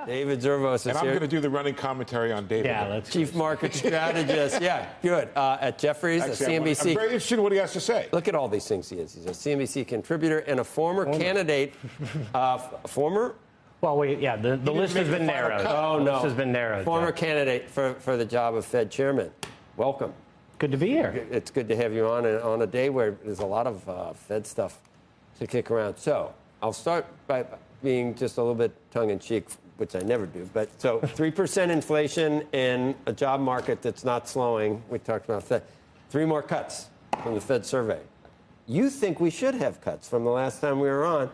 David Zervos is and I'm here. going to do the running commentary on David. Yeah, that's Chief Market Strategist. Yeah, good. At Jefferies, Actually, CNBC. I'm very interested in what he has to say. Look at all these things he is. He's a CNBC contributor and a former candidate. Former? Well, the list has been narrowed. Oh, no. The list has been narrowed. Former candidate for the job of Fed chairman. Welcome. Good to be here. It's good to have you on a day where there's a lot of Fed stuff to kick around. So I'll start by being just a little bit tongue-in-cheek, which I never do. But so 3% inflation in a job market that's not slowing. We talked about that. 3 more cuts from the Fed survey. You think we should have cuts from the last time we were on.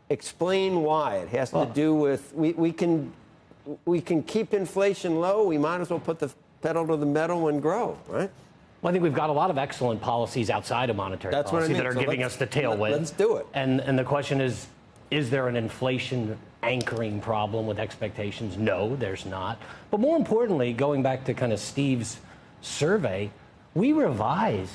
Explain why. It has to do with we can keep inflation low. We might as well put the pedal to the metal and grow, right? Well, I think we've got a lot of excellent policies outside of monetary policy that are giving us the tailwind. Let's do it. And the question is there an inflation anchoring problem with expectations? No, there's not. But more importantly, going back to kind of Steve's survey, we revised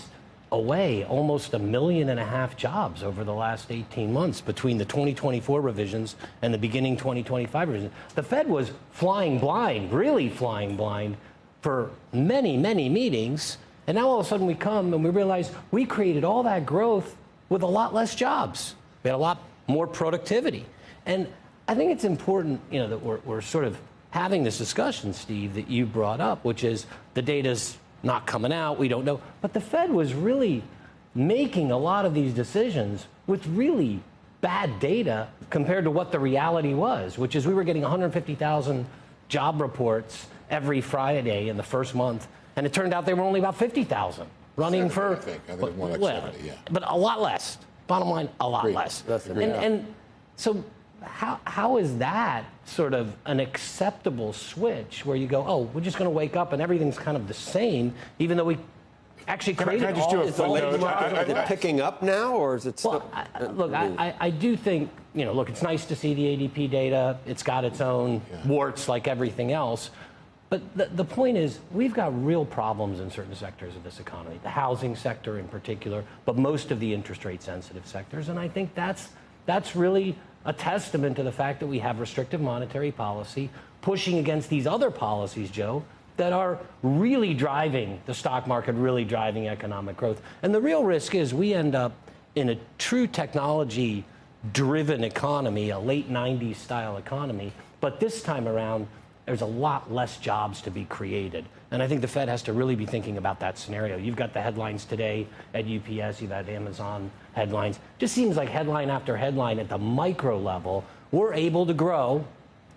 away almost 1.5 million jobs over the last 18 months between the 2024 revisions and the beginning 2025 revisions. The Fed was flying blind, really flying blind for many, many meetings. And now all of a sudden we come and we realize we created all that growth with a lot less jobs. We had a lot more productivity. And I think it's important, that we're sort of having this discussion, Steve, that you brought up, which is the data's not coming out. We don't know. But the Fed was really making a lot of these decisions with really bad data compared to what the reality was, which is we were getting 150,000 job reports every Friday in the first month. And it turned out they were only about 50,000 running 70, for, I think more like 70, yeah. But a lot less. Bottom line, a lot less. And so how is that sort of an acceptable switch where you go, oh, we're just going to wake up and everything's kind of the same, even though we actually created I just do a footnote? Is it picking up now, or is it still? Look, I do think, look, it's nice to see the ADP data. It's got its own warts like everything else. But the point is, we've got real problems in certain sectors of this economy, the housing sector in particular, but most of the interest rate sensitive sectors. And I think that's really a testament to the fact that we have restrictive monetary policy pushing against these other policies, Joe, that are really driving the stock market, really driving economic growth. And the real risk is we end up in a true technology driven economy, a late 90s style economy. But this time around, there's a lot less jobs to be created. And I think the Fed has to really be thinking about that scenario. You've got the headlines today at UPS, you've had Amazon headlines. Just seems like headline after headline at the micro level, we're able to grow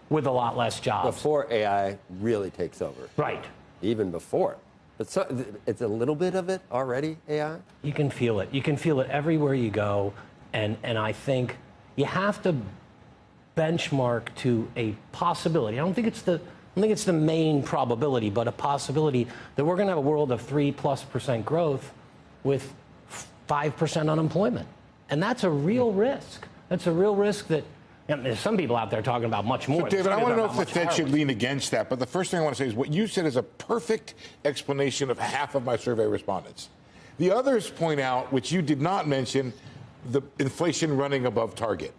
with a lot less jobs. Before AI really takes over. Right. Even before it. But it's a little bit of it already, AI? You can feel it. You can feel it everywhere you go. And I think you have to benchmark to a possibility. I don't think it's the main probability, but a possibility that we're going to have a world of 3+% growth with 5% unemployment. And that's a real risk. That's a real risk that there's some people out there talking about much more. So, David, I want to know if the Fed should lean against that. But the first thing I want to say is what you said is a perfect explanation of half of my survey respondents. The others point out, which you did not mention, the inflation running above target.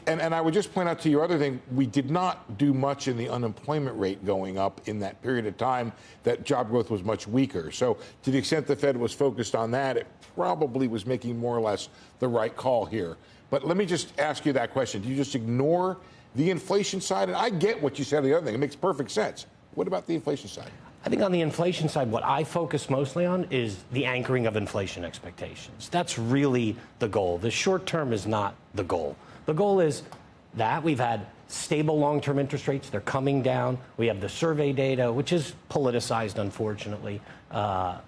And I would just point out to your other thing, we did not do much in the unemployment rate going up in that period of time that job growth was much weaker. So to the extent the Fed was focused on that, it probably was making more or less the right call here. But let me just ask you that question. Do you just ignore the inflation side? And I get what you said on the other thing. It makes perfect sense. What about the inflation side? I think on the inflation side, what I focus mostly on is the anchoring of inflation expectations. That's really the goal. The short term is not the goal. The goal is that we've had stable long-term interest rates. They're coming down. We have the survey data, which is politicized, unfortunately,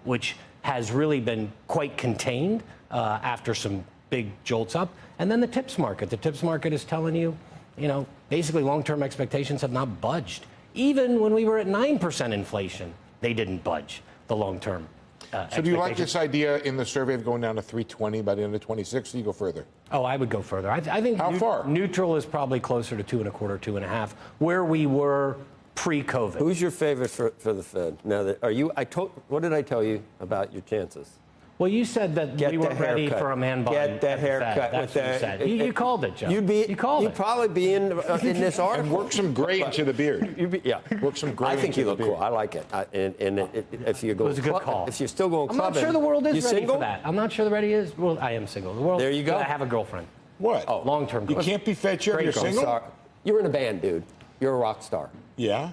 which has really been quite contained after some big jolts up. And then the tips market. The tips market is telling you, basically long-term expectations have not budged. Even when we were at 9% inflation, they didn't budge, the long-term. So do you like this idea in the survey of going down to 320 by the end of 26? Or do you go further? Oh, I would go further. I think How far? Neutral is probably closer to 2.25, 2.5, where we were pre-COVID. Who's your favorite for the Fed? Now that what did I tell you about your chances? Well, you said that we weren't ready for a man bun. Get the at the Fed. haircut. That's what you said. You called it, Joe. You called it. You'd probably be in this article. And work some gray into the beard. Yeah. Work some gray I think into you the look beard. cool. I like it. If you go, It was a good call. If you're still going I'm clubbing, not sure the world is you ready single? for that. I'm not sure the ready is. Well, I am single. The world. There you go. I have a girlfriend. What? Oh, long-term. You can't be fed share. You're Great single? star. You're in a band, dude. You're a rock star. Yeah.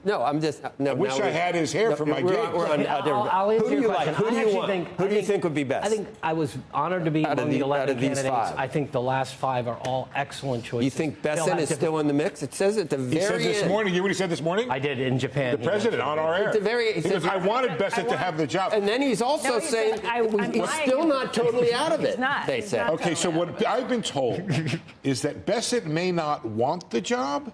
No, I'm just. No, I wish I had his hair for my we're gig. on a different. I'll answer Who do your you question. like? Who do I you actually want? think- Who do you think would be best? I think I was honored to be Out of among the the- 11 out of these candidates. 5. I think the last 5 are all excellent choices. You think They'll Besson have is different- still in the mix? It says at the He very said this end. morning. You hear what he said this morning? I did in Japan. The president on our air. At the very- He goes, I wanted Bessent to have the job. And then he's also No, he saying said, I'm he's lying. still not totally out of it. He's not. They He's said. not. Okay, so what I've been told is that Bessent may not want the job,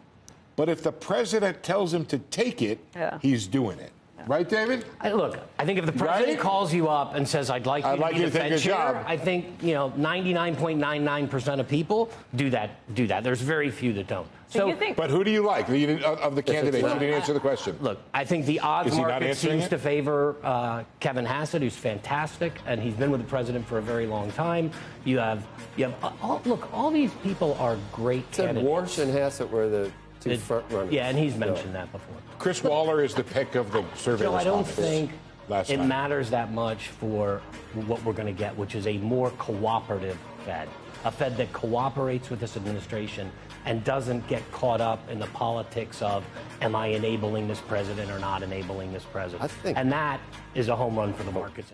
but if the president tells him to take it, Yeah. he's doing it. Right, David? Look, I think if the president Right? calls you up and says, I'd like you to be the take Fed your chair, job. I think, 99.99% of people do that. There's very few that don't. So you think? But who do you like of the candidates? You didn't answer the question. Look, I think the odds Is he not market answering seems it? to favor Kevin Hassett, who's fantastic, and he's been with the president for a very long time. You have all these people are great Said candidates. Warsh and Hassett were the two front runners. Yeah, and he's mentioned that before. Chris Waller is the pick of the survey Joe, I don't respondents think last it night. matters that much for what we're going to get, which is a more cooperative Fed. A Fed that cooperates with this administration and doesn't get caught up in the politics of, am I enabling this president or not enabling this president? I think- And that is a home run for the markets.